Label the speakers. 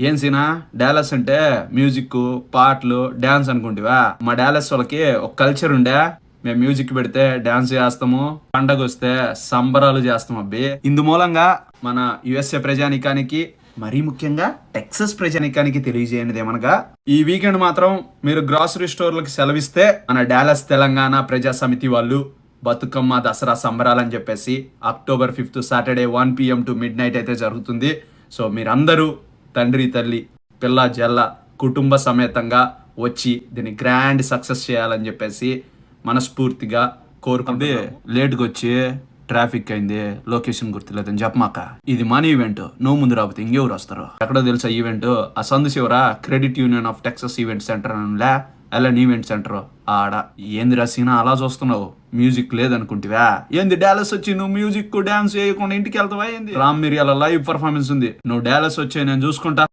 Speaker 1: ఏం సీనా డాలస్ అంటే మ్యూజిక్ పాటలు డాన్స్ అనుకుంటివా? మా డాలస్ వాళ్ళకి ఒక కల్చర్ ఉండే. మేము మ్యూజిక్ పెడితే డాన్స్ చేస్తాము, పండగ వస్తే సంబరాలు చేస్తాం అబ్బి. ఇందు మూలంగా మన యుఎస్ఏ ప్రజానికానికి, మరీ ముఖ్యంగా టెక్సస్ ప్రజానికానికి తెలియజేయనిది ఏమనగా, ఈ వీకెండ్ మాత్రం మీరు గ్రాసరీ స్టోర్లకు సెలవిస్తే మన డాలస్ తెలంగాణ ప్రజా సమితి వాళ్ళు బతుకమ్మ దసరా సంబరాలని చెప్పేసి October 5 Saturday 1 PM to mid night అయితే జరుగుతుంది. సో మీరందరూ తండ్రి తల్లి పిల్ల జల్ల కుటుంబ సమేతంగా వచ్చి దీన్ని గ్రాండ్ సక్సెస్ చేయాలని చెప్పేసి మనస్ఫూర్తిగా కోరుకుంది. లేట్గా వచ్చి ట్రాఫిక్ అయింది, లొకేషన్ గుర్తులేదని చెప్పమాక. ఇది మన ఈవెంట్, నువ్వు ముందు రాకపోతే ఇంకెవరు వస్తారు? ఎక్కడో తెలుసా ఈవెంట్? ఆ సందు శివరా Credit Union of Texas event centre అనిలే, ఎల్ఎన్ ఈవెంట్ సెంటర్ ఆడ. ఏంది రసీనా అలా చూస్తున్నావు? మ్యూజిక్ లేదనుకుంటివా? ఏంది డాలస్ వచ్చి నువ్వు మ్యూజిక్ డాన్స్ చేయకుండా ఇంటికి వెళ్తావా? ఏంది రామ్ మిరియాల లైవ్ పర్ఫార్మెన్స్ ఉంది, నువ్వు డాలస్ వచ్చి నేను చూసుకుంటా.